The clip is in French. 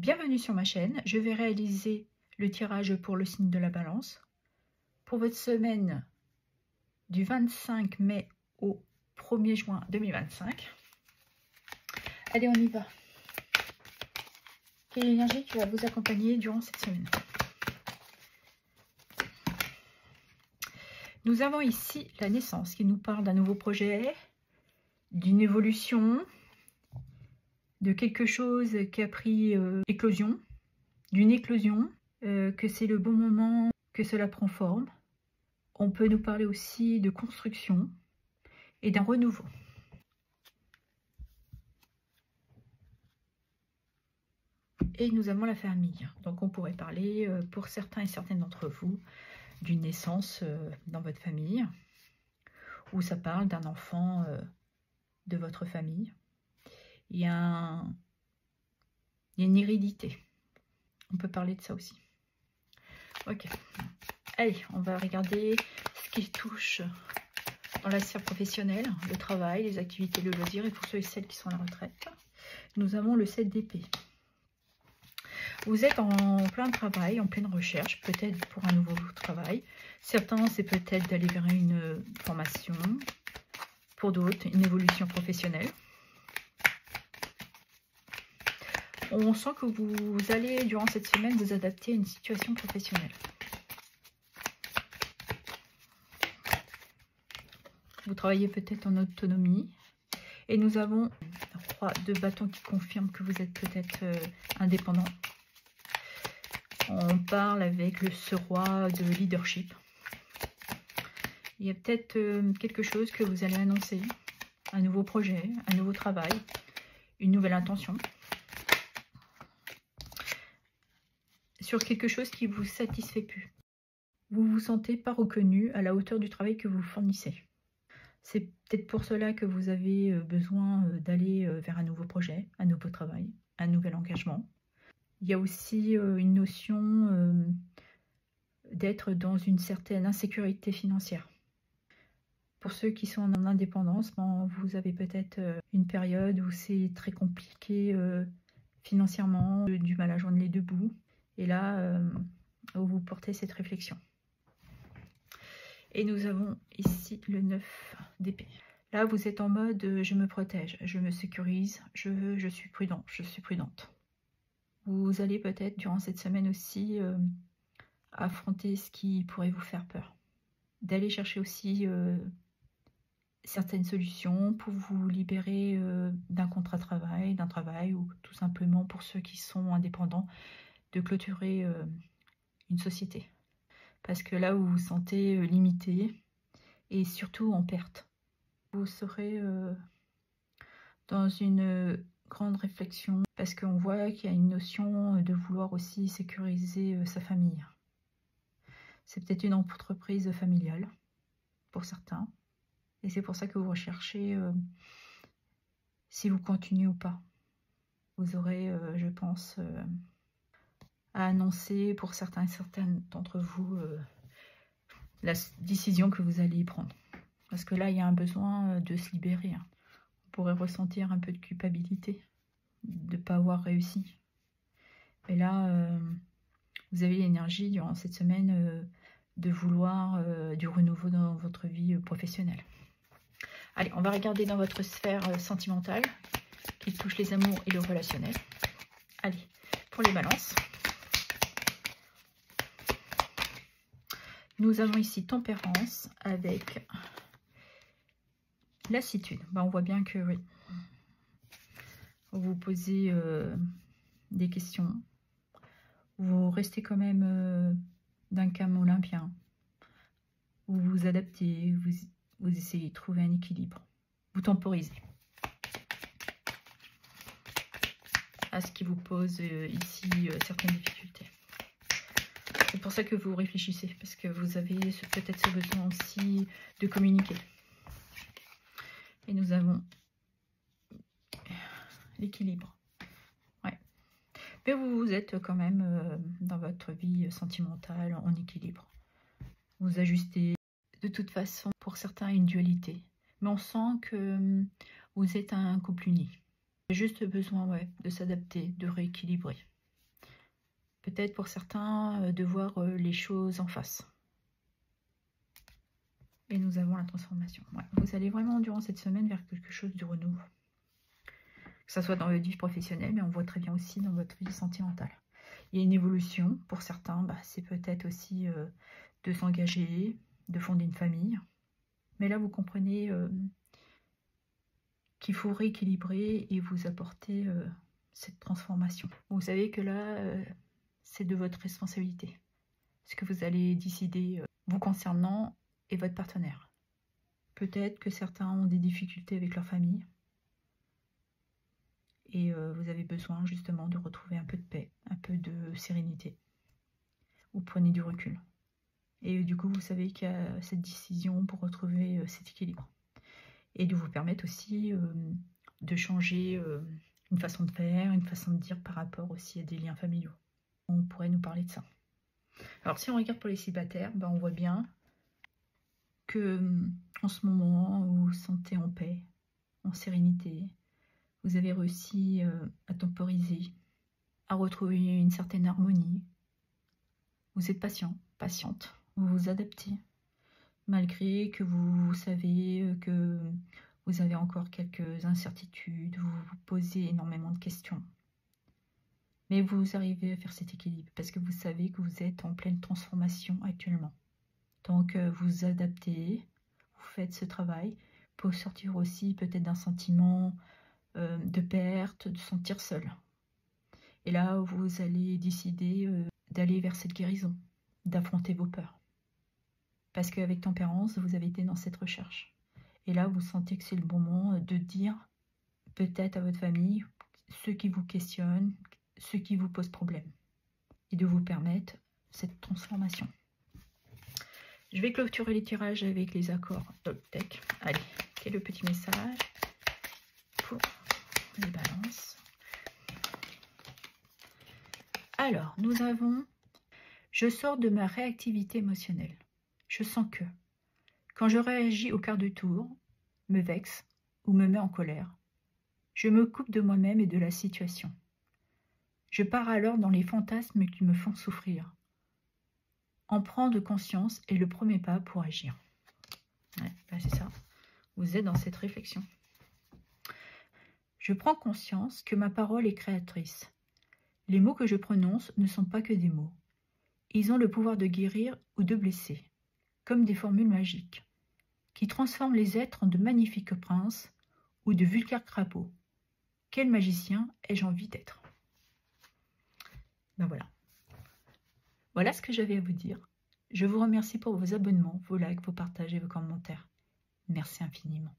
Bienvenue sur ma chaîne, je vais réaliser le tirage pour le signe de la Balance pour votre semaine du 25 mai au 1er juin 2025. Allez, on y va. Quelle énergie qui va vous accompagner durant cette semaine? Nous avons ici la naissance qui nous parle d'un nouveau projet, d'une évolution, de quelque chose qui a pris éclosion, d'une éclosion, que c'est le bon moment que cela prend forme. On peut nous parler aussi de construction et d'un renouveau. Et nous avons la famille. Donc on pourrait parler pour certains et certaines d'entre vous d'une naissance dans votre famille, où ça parle d'un enfant de votre famille. Il y a une hérédité. On peut parler de ça aussi. Ok. Allez, on va regarder ce qui touche dans la sphère professionnelle, le travail, les activités, le loisir, et pour ceux et celles qui sont à la retraite. Nous avons le 7 d'épée. Vous êtes en plein travail, en pleine recherche, peut-être pour un nouveau travail. Certains, c'est peut-être d'aller vers une formation. Pour d'autres, une évolution professionnelle. On sent que vous allez, durant cette semaine, vous adapter à une situation professionnelle. Vous travaillez peut-être en autonomie. Et nous avons le roi de bâton qui confirme que vous êtes peut-être indépendant. On parle avec ce roi de leadership. Il y a peut-être quelque chose que vous allez annoncer. Un nouveau projet, un nouveau travail, une nouvelle intention. Sur quelque chose qui ne vous satisfait plus. Vous ne vous sentez pas reconnu à la hauteur du travail que vous fournissez. C'est peut-être pour cela que vous avez besoin d'aller vers un nouveau projet, un nouveau travail, un nouvel engagement. Il y a aussi une notion d'être dans une certaine insécurité financière. Pour ceux qui sont en indépendance, vous avez peut-être une période où c'est très compliqué financièrement, du mal à joindre les deux bouts. Et là, vous portez cette réflexion. Et nous avons ici le 9 d'épée. Là, vous êtes en mode je me protège, je me sécurise, je suis prudent, je suis prudente. Vous allez peut-être durant cette semaine aussi affronter ce qui pourrait vous faire peur. D'aller chercher aussi certaines solutions pour vous libérer d'un contrat de travail, d'un travail, ou tout simplement pour ceux qui sont indépendants, de clôturer une société. Parce que là où vous vous sentez limité et surtout en perte, vous serez dans une grande réflexion parce qu'on voit qu'il y a une notion de vouloir aussi sécuriser sa famille. C'est peut-être une entreprise familiale pour certains et c'est pour ça que vous recherchez si vous continuez ou pas. Vous aurez, je pense, à annoncer pour certains et certaines d'entre vous la décision que vous allez prendre. Parce que là, il y a un besoin de se libérer. On pourrait ressentir un peu de culpabilité de ne pas avoir réussi. Et là, vous avez l'énergie durant cette semaine de vouloir du renouveau dans votre vie professionnelle. Allez, on va regarder dans votre sphère sentimentale qui touche les amours et le relationnel. Allez, pour les balances. Nous avons ici tempérance avec lassitude. On voit bien que oui, vous posez des questions. Vous restez quand même d'un calme olympien. Vous vous adaptez, vous essayez de trouver un équilibre. Vous temporisez à ce qui vous pose ici certaines difficultés. C'est pour ça que vous réfléchissez, parce que vous avez peut-être ce besoin aussi de communiquer. Et nous avons l'équilibre. Ouais. Mais vous êtes quand même dans votre vie sentimentale en équilibre. Vous ajustez de toute façon, pour certains, une dualité. Mais on sent que vous êtes un couple uni. Juste besoin de s'adapter, de rééquilibrer. Peut-être pour certains de voir les choses en face. Et nous avons la transformation. Ouais, vous allez vraiment durant cette semaine vers quelque chose de renouveau. Que ce soit dans votre vie professionnelle, mais on voit très bien aussi dans votre vie sentimentale. Il y a une évolution. Pour certains, c'est peut-être aussi de s'engager, de fonder une famille. Mais là, vous comprenez qu'il faut rééquilibrer et vous apporter cette transformation. Vous savez que là, c'est de votre responsabilité. Ce que vous allez décider vous concernant et votre partenaire. Peut-être que certains ont des difficultés avec leur famille. Et vous avez besoin justement de retrouver un peu de paix, un peu de sérénité. Vous prenez du recul. Et du coup, vous savez qu'il y a cette décision pour retrouver cet équilibre. Et de vous permettre aussi de changer une façon de faire, une façon de dire par rapport aussi à des liens familiaux. On pourrait nous parler de ça. Alors si on regarde pour les célibataires, on voit bien que en ce moment, vous vous sentez en paix, en sérénité. Vous avez réussi à temporiser, à retrouver une certaine harmonie. Vous êtes patient, patiente, vous vous adaptez. Malgré que vous savez que vous avez encore quelques incertitudes, vous vous posez énormément de questions. Mais vous arrivez à faire cet équilibre parce que vous savez que vous êtes en pleine transformation actuellement. Donc vous adaptez, vous faites ce travail pour sortir aussi peut-être d'un sentiment de perte, de sentir seul. Et là, vous allez décider d'aller vers cette guérison, d'affronter vos peurs. Parce qu'avec tempérance, vous avez été dans cette recherche. Et là, vous sentez que c'est le bon moment de dire peut-être à votre famille ceux qui vous questionnent, ceux qui vous posent problème. Et de vous permettre cette transformation. Je vais clôturer les tirages avec les accords Toltec. Allez, quel est le petit message pour les balances? Alors, nous avons « Je sors de ma réactivité émotionnelle. Je sens que, quand je réagis au quart de tour, me vexe ou me mets en colère, je me coupe de moi-même et de la situation. Je pars alors dans les fantasmes qui me font souffrir. En prendre conscience est le premier pas pour agir. » Ouais, c'est ça. Vous êtes dans cette réflexion. Je prends conscience que ma parole est créatrice. Les mots que je prononce ne sont pas que des mots. Ils ont le pouvoir de guérir ou de blesser, comme des formules magiques, qui transforment les êtres en de magnifiques princes ou de vulgaires crapauds. Quel magicien ai-je envie d'être? Voilà. Voilà ce que j'avais à vous dire. Je vous remercie pour vos abonnements, vos likes, vos partages et vos commentaires. Merci infiniment.